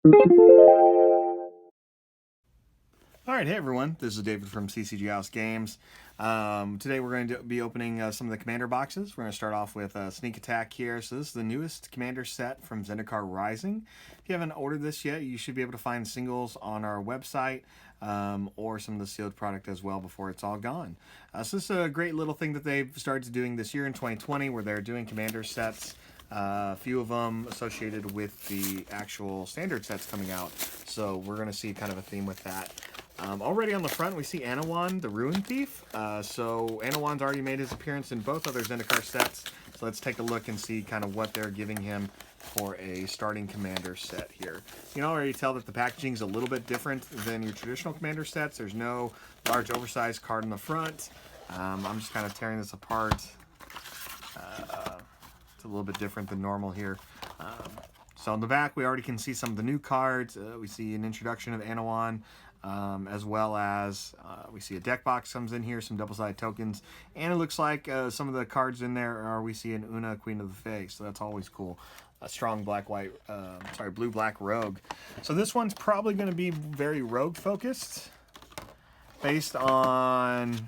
Alright, hey everyone, this is David from CCG House Games. Today we're going to be opening some of the Commander boxes. We're going to start off with Sneak Attack here. So this is the newest Commander set from Zendikar Rising. If you haven't ordered this yet, you should be able to find singles on our website or some of the sealed product as well before it's all gone. So this is a great little thing that they've started doing this year in 2020 where they're doing Commander sets. A few of them associated with the actual standard sets coming out. So we're going to see kind of a theme with that. Already on the front, we see Anawan, the Ruin Thief. So Anawan's already made his appearance in both other Zendikar sets. So let's take a look and see kind of what they're giving him for a starting Commander set here. You can already tell that the packaging is a little bit different than your traditional Commander sets. There's no large oversized card in the front. I'm just kind of tearing this apart. It's a little bit different than normal here. So on the back, we already can see some of the new cards. We see an introduction of Anawan, as well as we see a deck box comes in here, some double-sided tokens, and it looks like some of the cards in there are we see an Una, Queen of the Fae, so that's always cool. A strong blue-black rogue. So this one's probably going to be very rogue-focused, based on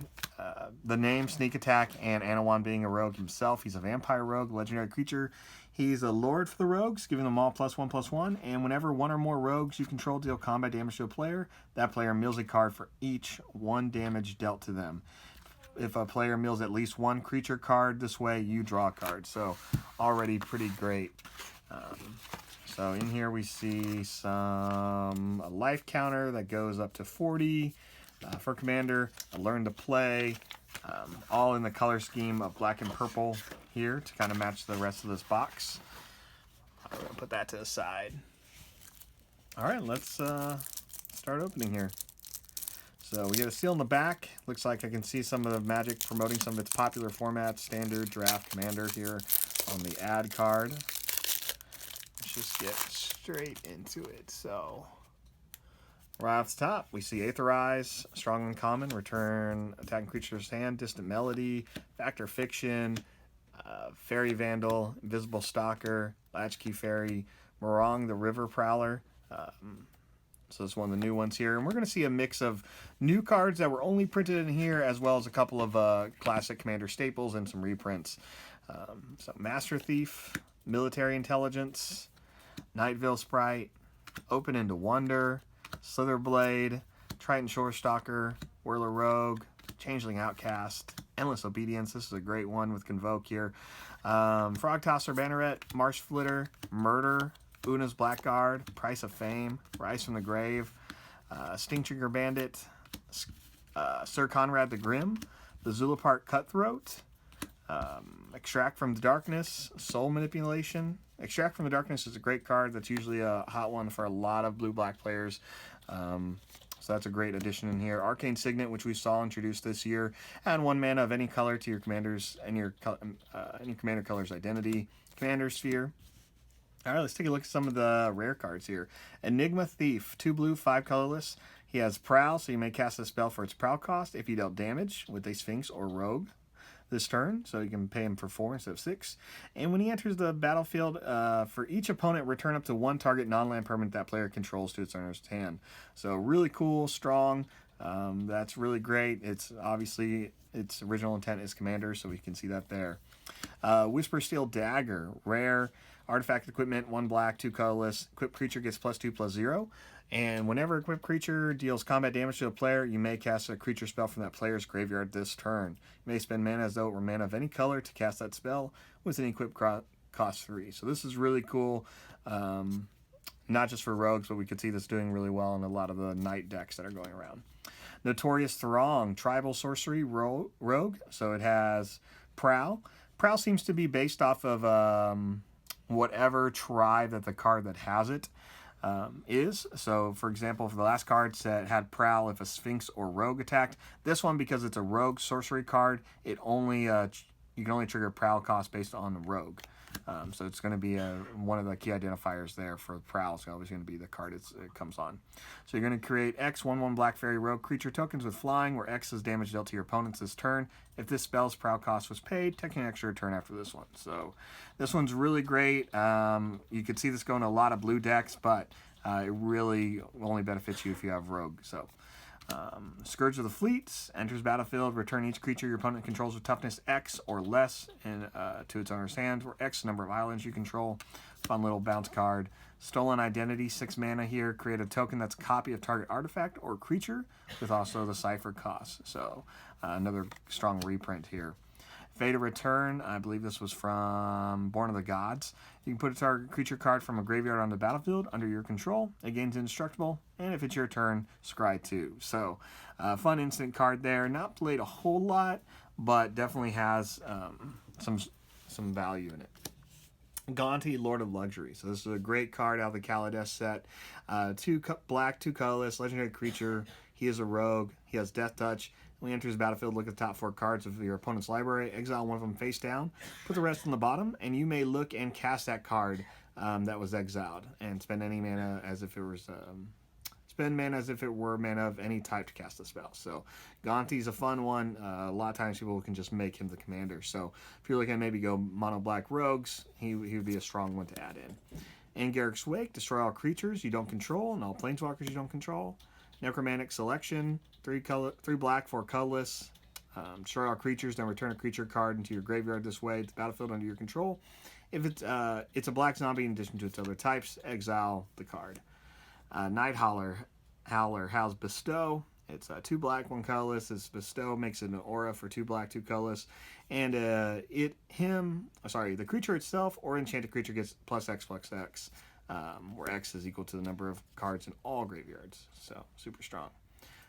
the name Sneak Attack and Anawan being a rogue himself. He's a vampire rogue, legendary creature. He's a lord for the rogues, giving them all +1/+1. And whenever one or more rogues you control deal combat damage to a player, that player mills a card for each 1 damage dealt to them. If a player mills at least 1 creature card this way, you draw a card. So already pretty great. So in here we see a life counter that goes up to 40. For Commander, a Learn to Play, all in the color scheme of black and purple here to kind of match the rest of this box. I'm going to put that to the side. Alright, let's start opening here. So we get a seal in the back. Looks like I can see some of the Magic promoting some of its popular formats, Standard, Draft, Commander here on the ad card. Let's just get straight into it. So right off the top, we see Aetherize, Strong Uncommon, Return Attacking Creature's Hand, Distant Melody, Factor Fiction, Fairy Vandal, Invisible Stalker, Latchkey Fairy, Morong the River Prowler. So it's one of the new ones here. And we're going to see a mix of new cards that were only printed in here, as well as a couple of classic Commander staples and some reprints. So Master Thief, Military Intelligence, Nightville Sprite, Open into Wonder, Slitherblade, Triton Shorestalker, Whirler Rogue, Changeling Outcast, Endless Obedience. This is a great one with Convoke here. Frog Tosser Banneret, Marsh Flitter, Murder, Una's Blackguard, Price of Fame, Rise from the Grave, Sting Trigger Bandit, Sir Conrad the Grim, the Zulapart Cutthroat, Extract from the Darkness, Soul Manipulation. Extract from the Darkness is a great card that's usually a hot one for a lot of blue-black players. So that's a great addition in here. Arcane Signet, which we saw introduced this year. Add 1 mana of any color to your commander's and your any commander color's identity. Commander Sphere. All right, let's take a look at some of the rare cards here. Enigma Thief, 2 blue, 5 colorless. He has Prowl, so you may cast a spell for its Prowl cost if you dealt damage with a Sphinx or Rogue this turn, so you can pay him for 4 instead of 6. And when he enters the battlefield, for each opponent, return up to 1 target non-land permanent that player controls to its owner's hand. So really cool, strong. That's really great. It's obviously its original intent is Commander, so we can see that there. Whisper Steel Dagger, rare. Artifact equipment, 1 black, 2 colorless. Equipped creature gets +2/+0. And whenever equipped creature deals combat damage to a player, you may cast a creature spell from that player's graveyard this turn. You may spend mana as though it were mana of any color to cast that spell with an equipped cost 3. So this is really cool. Not just for rogues, but we could see this doing really well in a lot of the knight decks that are going around. Notorious Throng, tribal sorcery rogue. So it has Prowl. Prowl seems to be based off of whatever tribe that the card that has it is. So, for example, for the last card set had Prowl if a Sphinx or Rogue attacked. This one, because it's a Rogue sorcery card, it only you can only trigger Prowl cost based on the Rogue. So it's going to be one of the key identifiers there for Prowl. It's always going to be the card it comes on. So you're going to create X 1/1 Black Fairy Rogue creature tokens with flying, where X is damage dealt to your opponents this turn. If this spell's Prowl cost was paid, take an extra turn after this one. So this one's really great. You could see this going to a lot of blue decks, but It really only benefits you if you have Rogue. So, Scourge of the Fleets enters battlefield. Return each creature your opponent controls with toughness X or less to its owner's hand, or X number of islands you control. Fun little bounce card. Stolen Identity, 6 mana here. Create a token that's a copy of target artifact or creature with also the cipher cost. So, another strong reprint here. Fate of Return, I believe this was from Born of the Gods. You can put a target creature card from a graveyard on the battlefield under your control. It gains indestructible, and if it's your turn, scry 2. So, fun instant card there. Not played a whole lot, but definitely has some value in it. Gonti, Lord of Luxury. So this is a great card out of the Kaladesh set. 2 black, 2 colorless, legendary creature. He is a rogue. He has Death Touch. When he enters the battlefield, look at the top 4 cards of your opponent's library. Exile one of them face down. Put the rest on the bottom, and you may look and cast that card that was exiled, and spend any mana as if it was spend mana as if it were mana of any type to cast the spell. So Gonti's a fun one. A lot of times people can just make him the commander. So if you're looking at maybe go mono black rogues, he would be a strong one to add in. Angaric's Wake, destroy all creatures you don't control and all planeswalkers you don't control. Necromantic Selection, 3 black, 4 colorless. Destroy all creatures, then return a creature card into your graveyard this way to the battlefield under your control. If it's a black zombie in addition to its other types, exile the card. Night Howler, Howl's Bestow. It's 2 black, 1 colorless. This Bestow makes it an aura for 2 black, 2 colorless. And the creature itself or enchanted creature gets +X, where X is equal to the number of cards in all graveyards. So, super strong.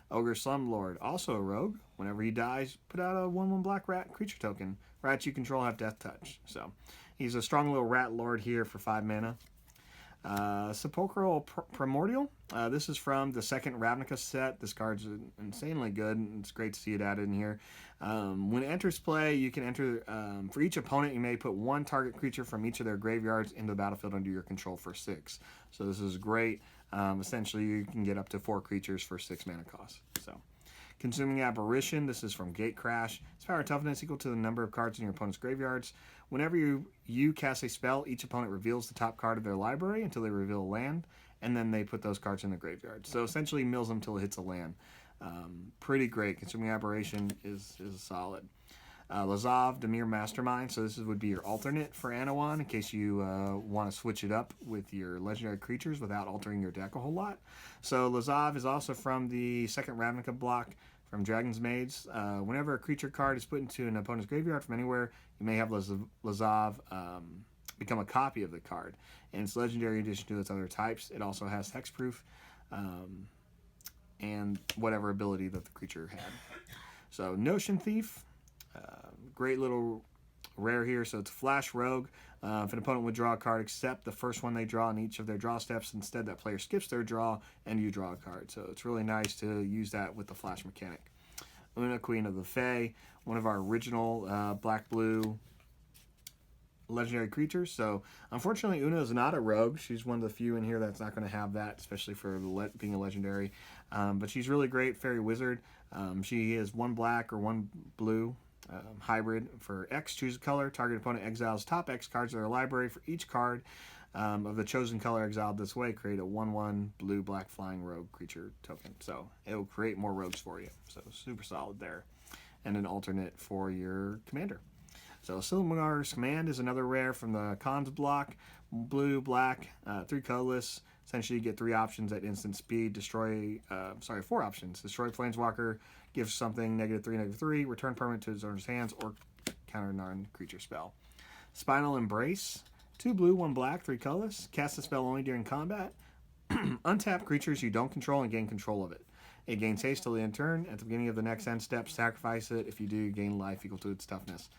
Ogre Slumlord, also a rogue. Whenever he dies, put out a 1/1 black rat creature token. Rats you control have Death Touch. So, he's a strong little rat lord here for 5 mana. Sepulchral Primordial. This is from the second Ravnica set. This card's insanely good, and it's great to see it added in here. When it enters play, you can enter, for each opponent, you may put 1 target creature from each of their graveyards into the battlefield under your control for 6. So this is great. Essentially, you can get up to 4 creatures for 6 mana cost. So, Consuming Apparition, this is from Gatecrash. Its power and toughness equal to the number of cards in your opponent's graveyards. Whenever you cast a spell, each opponent reveals the top card of their library until they reveal a land, and then they put those cards in the graveyard. So essentially mills them until it hits a land. Pretty great. Consuming Aberration is solid. Lazav, Dimir Mastermind. So this would be your alternate for Anawan in case you want to switch it up with your legendary creatures without altering your deck a whole lot. So Lazav is also from the second Ravnica block from Dragon's Maids. Whenever a creature card is put into an opponent's graveyard from anywhere, you may have Lazav become a copy of the card. And it's legendary in addition to its other types. It also has hexproof and whatever ability that the creature had. So Notion Thief. Great little rare here. So it's Flash Rogue. If an opponent would draw a card, except the first one they draw in each of their draw steps, instead that player skips their draw and you draw a card. So it's really nice to use that with the Flash mechanic. Una, Queen of the Fae, one of our original black-blue legendary creatures. So unfortunately, Una is not a rogue. She's one of the few in here that's not going to have that, especially for being a legendary. But she's really great. Fairy Wizard. She is 1 black or 1 blue. Hybrid. For X, choose a color. Target opponent exiles top X cards of their library. For each card of the chosen color exiled this way, create a 1/1 blue black flying rogue creature token. So it will create more rogues for you. So super solid there. And an alternate for your commander. So Silmar's Command is another rare from the Khans block. Blue, black, 3 colorless. Essentially, you get 3 options at instant speed. 4 options. Destroy Planeswalker, give something -3, -3, return permanent to its owner's hands, or counter non-creature spell. Spinal Embrace, 2 blue, 1 black, 3 colorless. Cast the spell only during combat. Untap creatures you don't control and gain control of it. It gains haste till the end turn. At the beginning of the next end step, sacrifice it. If you do, you gain life equal to its toughness.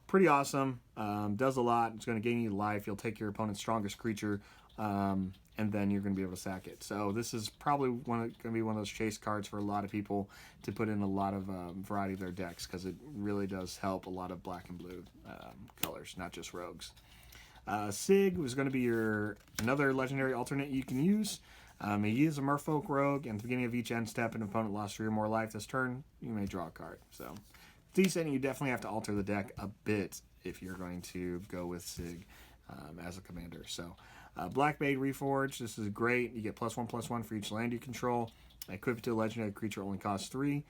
Pretty awesome. Does a lot. It's going to gain you life. You'll take your opponent's strongest creature, and then you're going to be able to sack it. So this is probably going to be one of those chase cards for a lot of people to put in a lot of variety of their decks, because it really does help a lot of black and blue colors, not just rogues. Sig was going to be another legendary alternate you can use. He is a Merfolk rogue, and at the beginning of each end step, an opponent lost 3 or more life this turn, you may draw a card. So decent. You definitely have to alter the deck a bit if you're going to go with Sig as a commander. So Blackbait Reforged, this is great. You get +1/+1 for each land you control. Equip it to a legendary creature only costs 3,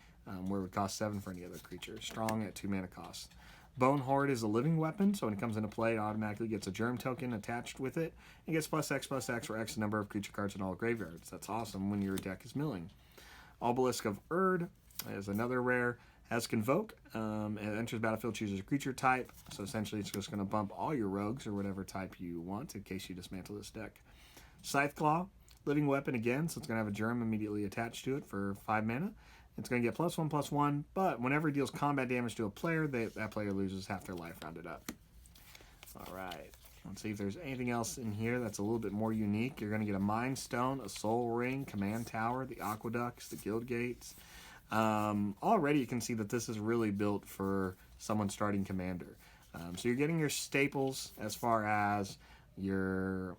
where it would cost 7 for any other creature. Strong at 2 mana cost. Bone Horde is a living weapon, so when it comes into play, it automatically gets a germ token attached with it. It gets +X/+X for X number of creature cards in all graveyards. That's awesome when your deck is milling. Obelisk of Erd is another rare. Has Convoke. It enters battlefield, chooses a creature type. So essentially, it's just going to bump all your rogues or whatever type you want in case you dismantle this deck. Scytheclaw, living weapon again, so it's going to have a germ immediately attached to it for 5 mana. It's going to get +1/+1, but whenever it deals combat damage to a player, that player loses half their life rounded up. All right. Let's see if there's anything else in here that's a little bit more unique. You're going to get a Mind Stone, a Soul Ring, Command Tower, the Aqueducts, the Guild Gates. Already you can see that this is really built for someone starting Commander. So you're getting your staples as far as your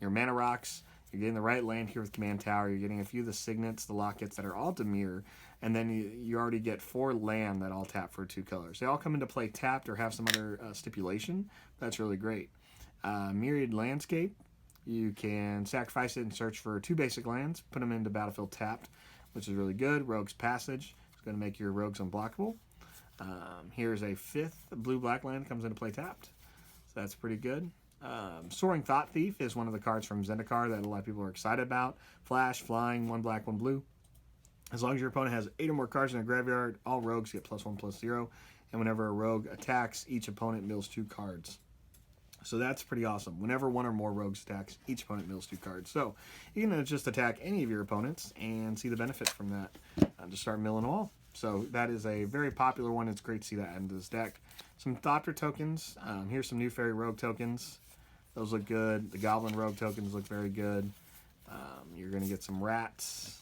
mana rocks. You're getting the right land here with Command Tower. You're getting a few of the signets, the lockets that are all Dimir. And then you already get 4 land that all tap for 2 colors. They all come into play tapped or have some other stipulation. That's really great. Myriad Landscape. You can sacrifice it and search for 2 basic lands. Put them into battlefield tapped, which is really good. Rogue's Passage. It's going to make your rogues unblockable. Here's a 5th blue-black land that comes into play tapped. So that's pretty good. Soaring Thought Thief is one of the cards from Zendikar that a lot of people are excited about. Flash, flying, 1 black, 1 blue. As long as your opponent has 8 or more cards in their graveyard, all rogues get +1/+0. And whenever a rogue attacks, each opponent mills 2 cards. So that's pretty awesome. Whenever 1 or more rogues attacks, each opponent mills 2 cards. So you can just attack any of your opponents and see the benefit from that. Just start milling them all. So that is a very popular one. It's great to see that into this deck. Some Thopter tokens. Here's some new Fairy Rogue tokens. Those look good. The Goblin Rogue tokens look very good. You're going to get some rats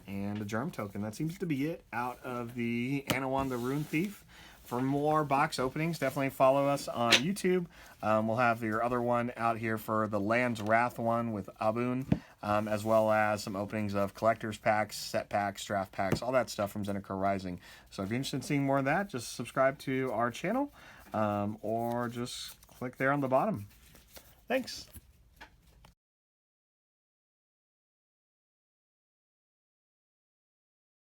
and a Germ token. That seems to be it out of the Anawan the Rune Thief. For more box openings, definitely follow us on YouTube. We'll have your other one out here for the Land's Wrath one with Abun, as well as some openings of collector's packs, set packs, draft packs, all that stuff from Zendikar Rising. So if you're interested in seeing more of that, just subscribe to our channel or just click there on the bottom. Thanks.